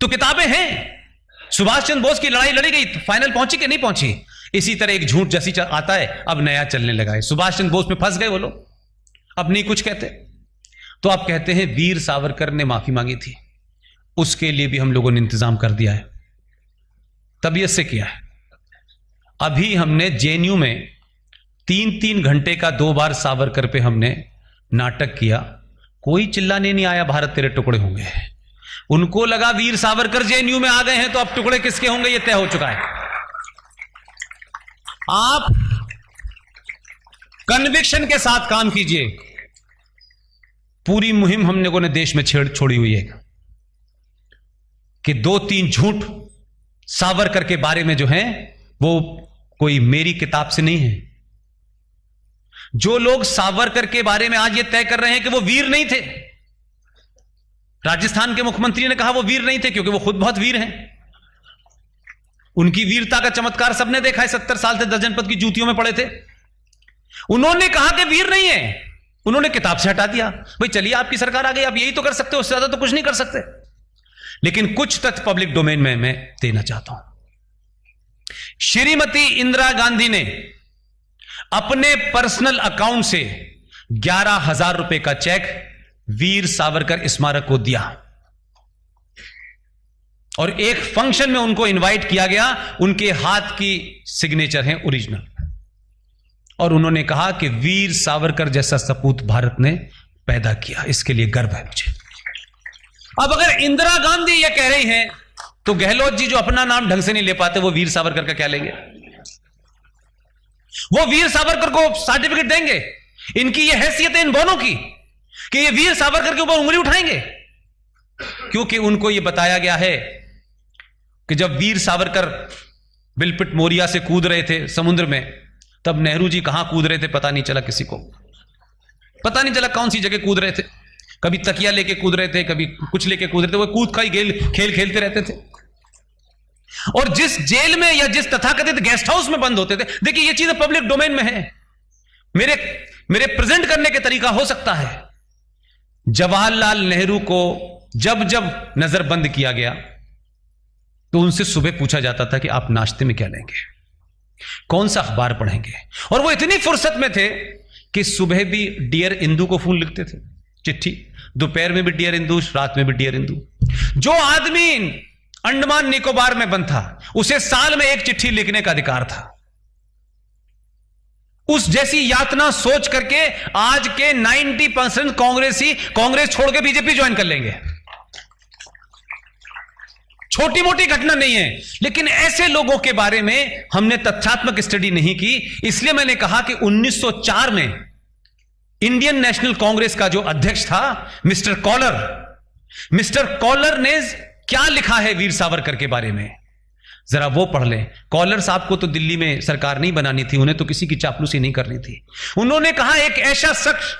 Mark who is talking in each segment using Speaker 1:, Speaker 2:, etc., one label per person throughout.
Speaker 1: तो किताबें हैं। सुभाष चंद्र बोस की लड़ाई लड़ी गई, फाइनल पहुंची कि नहीं पहुंची। इसी तरह एक झूठ जैसी आता है, अब नया चलने लगा है। सुभाष चंद्र बोस में फंस गए वो लोग, अब नहीं कुछ कहते। तो आप कहते हैं वीर सावरकर ने माफी मांगी थी, उसके लिए भी हम लोगों ने इंतजाम कर दिया है, तबीयत से किया है। अभी हमने जेएनयू में 3-3 घंटे का 2 बार सावरकर पे हमने नाटक किया, कोई चिल्लाने नहीं आया भारत तेरे टुकड़े होंगे। उनको लगा वीर सावरकर जेएनयू में आ गए हैं तो अब टुकड़े किसके होंगे ये तय हो चुका है। आप कन्विक्शन के साथ काम कीजिए। पूरी मुहिम हम लोगों ने देश में छोड़ी हुई है कि 2-3 झूठ सावरकर के बारे में जो है वो कोई मेरी किताब से नहीं है। जो लोग सावरकर के बारे में आज ये तय कर रहे हैं कि वो वीर नहीं थे, राजस्थान के मुख्यमंत्री ने कहा वो वीर नहीं थे क्योंकि वो खुद बहुत वीर हैं। उनकी वीरता का चमत्कार सबने देखा है, 70 साल से 10 जनपद की जूतियों में पड़े थे। उन्होंने कहा कि वीर नहीं है, उन्होंने किताब से हटा दिया। भाई चलिए आपकी सरकार आ गई, आप यही तो कर सकते हो, उससे ज्यादा तो कुछ नहीं कर सकते। लेकिन कुछ तथ्य पब्लिक डोमेन में मैं देना चाहता हूं। श्रीमती इंदिरा गांधी ने अपने पर्सनल अकाउंट से 11,000 रुपए का चेक वीर सावरकर स्मारक को दिया और एक फंक्शन में उनको इनवाइट किया गया। उनके हाथ की सिग्नेचर है ओरिजिनल, और उन्होंने कहा कि वीर सावरकर जैसा सपूत भारत ने पैदा किया, इसके लिए गर्व है मुझे। अब अगर इंदिरा गांधी ये कह रही हैं तो गहलोत जी जो अपना नाम ढंग से नहीं ले पाते वो वीर सावरकर का क्या लेंगे? वो वीर सावरकर को सर्टिफिकेट देंगे? इनकी ये हैसियत है इन दोनों की कि ये वीर सावरकर के ऊपर उंगली उठाएंगे? क्योंकि उनको ये बताया गया है कि जब वीर सावरकर बिलपिट मोरिया से कूद रहे थे समुद्र में, तब नेहरू जी कहां कूद रहे थे पता नहीं चला, किसी को पता नहीं चला कौन सी जगह कूद रहे थे। कभी तकिया लेके कूद रहे थे, कभी कुछ लेके कूद रहे थे, वो कूद का ही खेल खेलते रहते थे। और जिस जेल में या जिस तथाकथित गेस्ट हाउस में बंद होते थे, देखिए ये चीजें पब्लिक डोमेन में है, मेरे प्रेजेंट करने के तरीका हो सकता है। जवाहरलाल नेहरू को जब जब नजरबंद किया गया तो उनसे सुबह पूछा जाता था कि आप नाश्ते में क्या लेंगे, कौन सा अखबार पढ़ेंगे, और वो इतनी फुर्सत में थे कि सुबह भी डियर इंदू को फोन लिखते थे, चिट्ठी, दोपहर में भी डियर इंदू, रात में भी डियर इंदू। जो आदमी अंडमान निकोबार में बंद था उसे साल में एक चिट्ठी लिखने का अधिकार था। उस जैसी यातना सोच करके आज के 90% कांग्रेसी कांग्रेस छोड़ के बीजेपी ज्वाइन कर लेंगे। छोटी मोटी घटना नहीं है, लेकिन ऐसे लोगों के बारे में हमने तथ्यात्मक स्टडी नहीं की। इसलिए मैंने कहा कि 1904 में इंडियन नेशनल कांग्रेस का जो अध्यक्ष था मिस्टर कॉलर ने क्या लिखा है वीर सावरकर के बारे में, जरा वो पढ़ लें। कॉलर साहब को तो दिल्ली में सरकार नहीं बनानी थी, उन्हें तो किसी की चापलूसी नहीं करनी थी। उन्होंने कहा एक ऐसा शख्स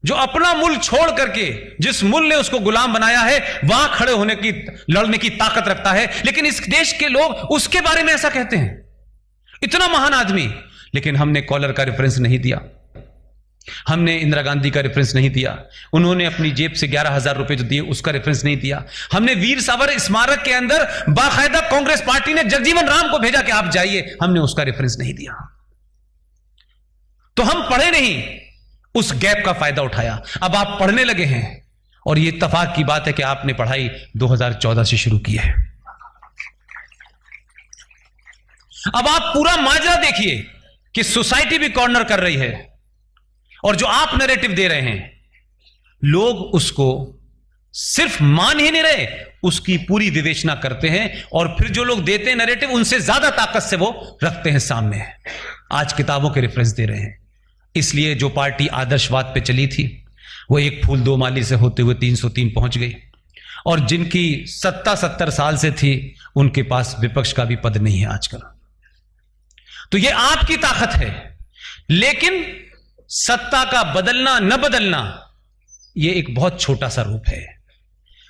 Speaker 1: जो अपना मुल्क छोड़ करके जिस मुल्क ने उसको गुलाम बनाया है वहां खड़े होने की, लड़ने की ताकत रखता है, लेकिन इस देश के लोग उसके बारे में ऐसा कहते हैं, इतना महान आदमी। लेकिन हमने कॉलर का रेफरेंस नहीं दिया, हमने इंदिरा गांधी का रेफरेंस नहीं दिया, उन्होंने अपनी जेब से 11,000 रुपए जो दिए उसका रेफरेंस नहीं दिया। हमने वीर सावरकर स्मारक के अंदर बाकायदा कांग्रेस पार्टी ने जगजीवन राम को भेजा कि आप जाइए, हमने उसका रेफरेंस नहीं दिया। तो हम पढ़े नहीं, उस गैप का फायदा उठाया। अब आप पढ़ने लगे हैं और यह इत्तेफाक की बात है कि आपने पढ़ाई 2014 से शुरू की है। अब आप पूरा माजरा देखिए कि सोसाइटी भी कॉर्नर कर रही है और जो आप नैरेटिव दे रहे हैं लोग उसको सिर्फ मान ही नहीं रहे, उसकी पूरी विवेचना करते हैं और फिर जो लोग देते हैं नैरेटिव उनसे ज्यादा ताकत से वो रखते हैं सामने। आज किताबों के रेफरेंस दे रहे हैं। इसलिए जो पार्टी आदर्शवाद पे चली थी वो एक फूल दो माली से होते हुए 303 पहुंच गई, और जिनकी सत्ता 70 साल से थी उनके पास विपक्ष का भी पद नहीं है आजकल। तो ये आपकी ताकत है, लेकिन सत्ता का बदलना न बदलना यह एक बहुत छोटा सा रूप है।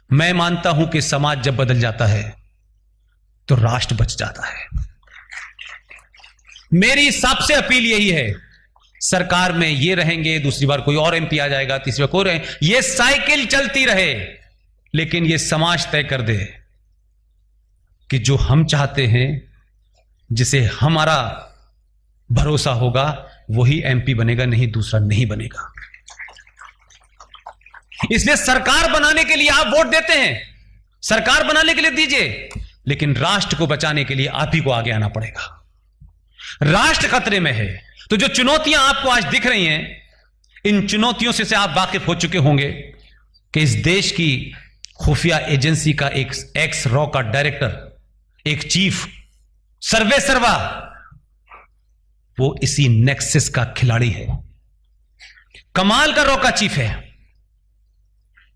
Speaker 1: मैं मानता हूं कि समाज जब बदल जाता है तो राष्ट्र बच जाता है। मेरी सबसे अपील यही है, सरकार में ये रहेंगे, दूसरी बार कोई और एमपी आ जाएगा, तीसरी बार कोई रहे, ये साइकिल चलती रहे, लेकिन ये समाज तय कर दे कि जो हम चाहते हैं, जिसे हमारा भरोसा होगा, वही एमपी बनेगा, नहीं दूसरा नहीं बनेगा। इसलिए सरकार बनाने के लिए आप वोट देते हैं, सरकार बनाने के लिए दीजिए, लेकिन राष्ट्र को बचाने के लिए आप ही को आगे आना पड़ेगा। राष्ट्र खतरे में है। तो जो चुनौतियां आपको आज दिख रही हैं, इन चुनौतियों से आप वाकिफ हो चुके होंगे कि इस देश की खुफिया एजेंसी का एक एक्स रॉ का डायरेक्टर, एक चीफ सर्वे सर्वा, वो इसी नेक्सस का खिलाड़ी है। कमाल का रॉ का चीफ है।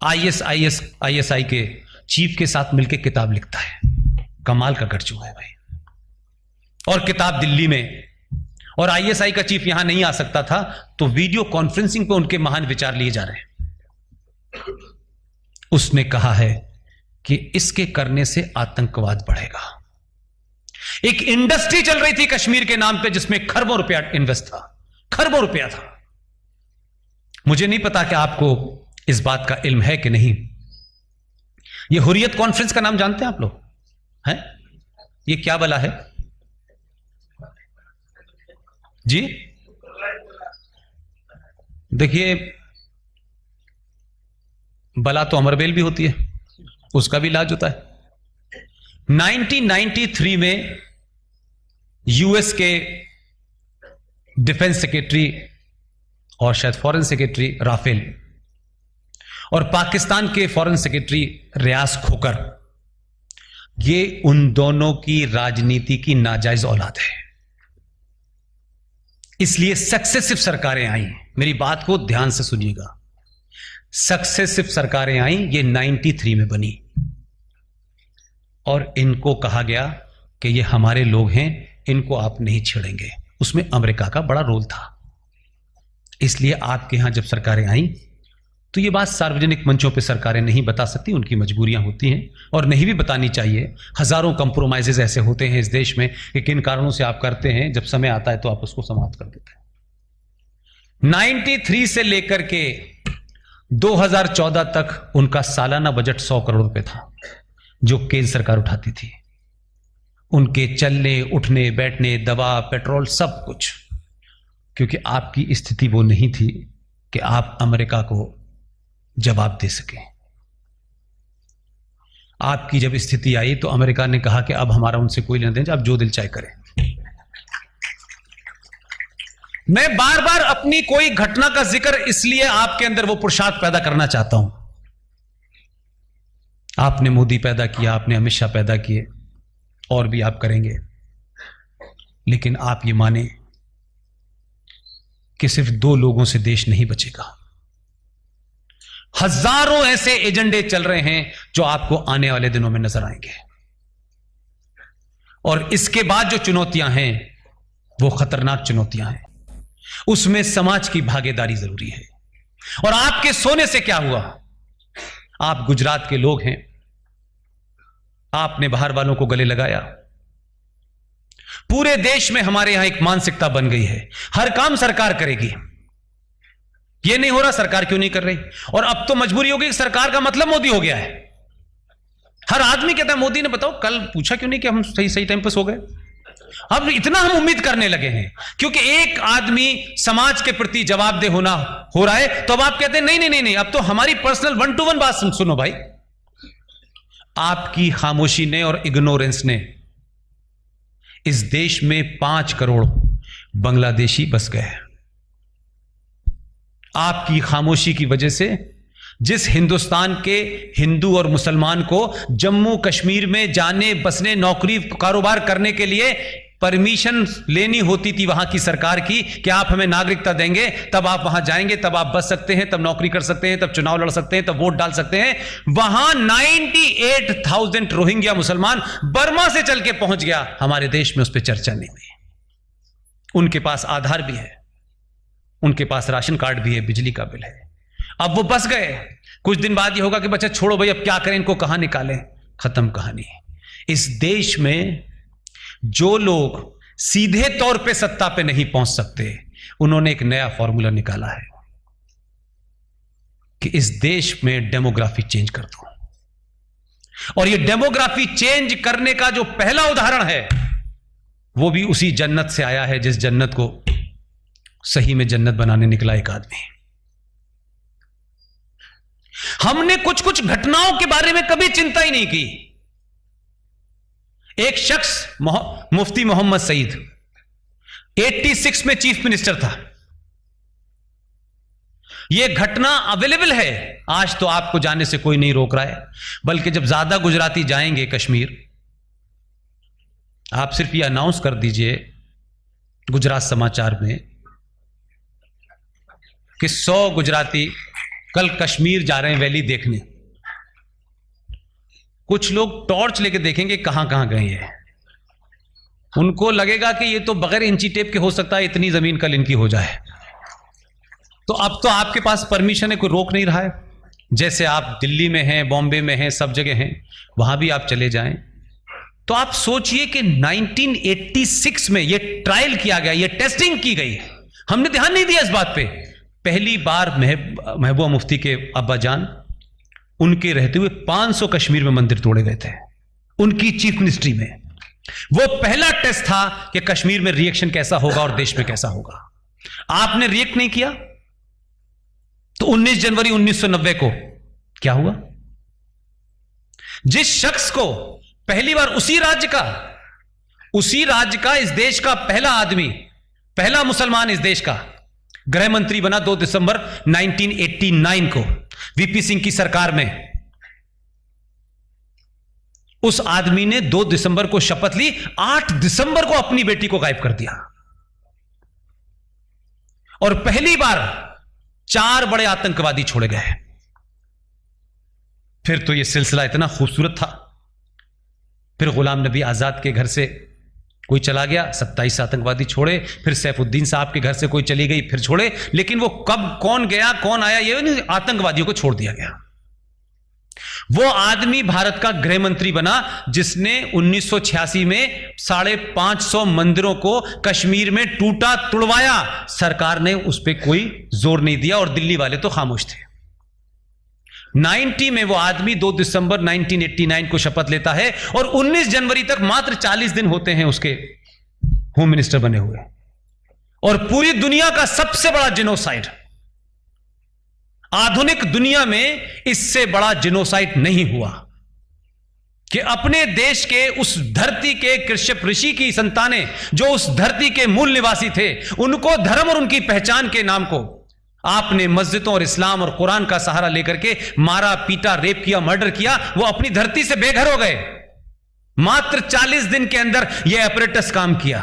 Speaker 1: आईएसआई के चीफ के साथ मिलकर किताब लिखता है। कमाल का गठजू है भाई। और किताब दिल्ली में, और आईएसआई का चीफ यहां नहीं आ सकता था, तो वीडियो कॉन्फ्रेंसिंग पे उनके महान विचार लिए जा रहे हैं। उसने कहा है कि इसके करने से आतंकवाद बढ़ेगा। एक इंडस्ट्री चल रही थी कश्मीर के नाम पे जिसमें खरबों रुपया इन्वेस्ट था, खरबों रुपया था। मुझे नहीं पता कि आपको इस बात का इल्म है कि नहीं। ये हुर्रियत कॉन्फ्रेंस का नाम जानते हैं आप लोग? हैं? ये क्या बला है जी? देखिए, बला तो अमरबेल भी होती है, उसका भी इलाज होता है। 1993 में यूएस के डिफेंस सेक्रेटरी और शायद फॉरेन सेक्रेटरी राफेल और पाकिस्तान के फॉरेन सेक्रेटरी रियाज खोकर, ये उन दोनों की राजनीति की नाजायज औलाद है। इसलिए सक्सेसिव सरकारें आई। मेरी बात को ध्यान से सुनिएगा। सक्सेसिव सरकारें आई, ये 93 में बनी, और इनको कहा गया कि ये हमारे लोग हैं, इनको आप नहीं छेड़ेंगे। उसमें अमेरिका का बड़ा रोल था। इसलिए आपके यहां जब सरकारें आई, तो ये बात सार्वजनिक मंचों पे सरकारें नहीं बता सकती, उनकी मजबूरियां होती हैं और नहीं भी बतानी चाहिए। हजारों कंप्रोमाइजेज ऐसे होते हैं इस देश में कि किन कारणों से आप करते हैं, जब समय आता है तो आप उसको समाप्त कर देते हैं। 93 से लेकर के 2014 तक उनका सालाना बजट 100 करोड़ रुपए था, जो केंद्र सरकार उठाती थी। उनके चलने, उठने, बैठने, दवा, पेट्रोल, सब कुछ, क्योंकि आपकी स्थिति वो नहीं थी कि आप अमेरिका को जवाब दे सके। आपकी जब स्थिति आई तो अमेरिका ने कहा कि अब हमारा उनसे कोई लेना देना, आप जो दिल चाहे करें। मैं बार बार अपनी कोई घटना का जिक्र इसलिए आपके अंदर वो पुरुषार्थ पैदा करना चाहता हूं। आपने मोदी पैदा किया, आपने अमित शाह पैदा किए, और भी आप करेंगे, लेकिन आप ये माने कि सिर्फ 2 लोगों से देश नहीं बचेगा। हजारों ऐसे एजेंडे चल रहे हैं जो आपको आने वाले दिनों में नजर आएंगे। और इसके बाद जो चुनौतियां हैं वो खतरनाक चुनौतियां हैं। उसमें समाज की भागीदारी जरूरी है। और आपके सोने से क्या हुआ? आप गुजरात के लोग हैं, आपने बाहर वालों को गले लगाया। पूरे देश में हमारे यहां एक मानसिकता बन गई है, हर काम सरकार करेगी। ये नहीं हो रहा, सरकार क्यों नहीं कर रही? और अब तो मजबूरी होगी, सरकार का मतलब मोदी हो गया है। हर आदमी कहता है मोदी ने, बताओ कल पूछा क्यों नहीं कि हम सही टाइम पर सो गए? अब इतना हम उम्मीद करने लगे हैं क्योंकि एक आदमी समाज के प्रति जवाबदेह होना हो रहा है, तो अब आप कहते हैं नहीं, अब तो हमारी पर्सनल 1-to-1 बात सुनो भाई। आपकी खामोशी ने और इग्नोरेंस ने इस देश में 5 करोड़ बांग्लादेशी बस गए। आपकी खामोशी की वजह से जिस हिंदुस्तान के हिंदू और मुसलमान को जम्मू कश्मीर में जाने, बसने, नौकरी, कारोबार करने के लिए परमिशन लेनी होती थी वहां की सरकार की कि आप हमें नागरिकता देंगे, तब आप वहां जाएंगे, तब आप बस सकते हैं, तब नौकरी कर सकते हैं, तब चुनाव लड़ सकते हैं, तब वोट डाल सकते हैं, वहां 98,000 रोहिंग्या मुसलमान बर्मा से चल के पहुंच गया। हमारे देश में उस पर चर्चा नहीं हुई। उनके पास आधार भी है, उनके पास राशन कार्ड भी है, बिजली का बिल है। अब वो बस गए। कुछ दिन बाद ये होगा कि बच्चा छोड़ो भाई, अब क्या करें, इनको कहां निकालें, खत्म कहानी। इस देश में जो लोग सीधे तौर पे सत्ता पे नहीं पहुंच सकते, उन्होंने एक नया फॉर्मूला निकाला है कि इस देश में डेमोग्राफी चेंज कर दो। और ये डेमोग्राफी चेंज करने का जो पहला उदाहरण है वो भी उसी जन्नत से आया है जिस जन्नत को सही में जन्नत बनाने निकला एक आदमी। हमने कुछ कुछ घटनाओं के बारे में कभी चिंता ही नहीं की। एक शख्स मुफ्ती मोहम्मद सईद 86 में चीफ मिनिस्टर था। यह घटना अवेलेबल है, आज तो आपको जाने से कोई नहीं रोक रहा है, बल्कि जब ज्यादा गुजराती जाएंगे कश्मीर, आप सिर्फ ये अनाउंस कर दीजिए गुजरात समाचार में कि 100 गुजराती कल कश्मीर जा रहे हैं वैली देखने। कुछ लोग टॉर्च लेके देखेंगे कहां कहां गए हैं, उनको लगेगा कि ये तो बगैर इंची टेप के हो सकता है इतनी जमीन कल इनकी हो जाए। तो अब तो आपके पास परमिशन है, कोई रोक नहीं रहा है। जैसे आप दिल्ली में हैं, बॉम्बे में हैं, सब जगह हैं, वहां भी आप चले जाएं। तो आप सोचिए कि 1986 में ये ट्रायल किया गया, ये टेस्टिंग की गई, हमने ध्यान नहीं दिया इस बात पे। पहली बार महबूबा मुफ्ती के अब्बा जान, उनके रहते हुए 500 कश्मीर में मंदिर तोड़े गए थे उनकी चीफ मिनिस्ट्री में। वो पहला टेस्ट था कि कश्मीर में रिएक्शन कैसा होगा और देश में कैसा होगा। आपने रिएक्ट नहीं किया तो 19 जनवरी 1990 को क्या हुआ? जिस शख्स को पहली बार उसी राज्य का इस देश का पहला आदमी, पहला मुसलमान इस देश का गृह मंत्री बना 2 दिसंबर 1989 को वीपी सिंह की सरकार में, उस आदमी ने 2 दिसंबर को शपथ ली, 8 दिसंबर को अपनी बेटी को गायब कर दिया। और पहली बार 4 बड़े आतंकवादी छोड़े गए। फिर तो यह सिलसिला इतना खूबसूरत था। फिर गुलाम नबी आजाद के घर से कोई चला गया, 27 आतंकवादी छोड़े। फिर सैफुद्दीन साहब के घर से कोई चली गई, फिर छोड़े। लेकिन वो कब कौन गया कौन आया ये नहीं, आतंकवादियों को छोड़ दिया गया। वो आदमी भारत का गृह मंत्री बना जिसने 1986 में 550 मंदिरों को कश्मीर में टूटा तुड़वाया। सरकार ने उस पर कोई जोर नहीं दिया और दिल्ली वाले तो खामोश थे। 90 में वो आदमी 2 दिसंबर 1989 को शपथ लेता है और 19 जनवरी तक मात्र 40 दिन होते हैं उसके होम मिनिस्टर बने हुए। और पूरी दुनिया का सबसे बड़ा जिनोसाइड, आधुनिक दुनिया में इससे बड़ा जिनोसाइड नहीं हुआ कि अपने देश के उस धरती के कृष्यप ऋषि की संतानें जो उस धरती के मूल निवासी थे, उनको धर्म और उनकी पहचान के नाम को आपने मस्जिदों और इस्लाम और कुरान का सहारा लेकर के मारा, पीटा, रेप किया, मर्डर किया। वो अपनी धरती से बेघर हो गए। मात्र 40 दिन के अंदर यह अपरेटस काम किया।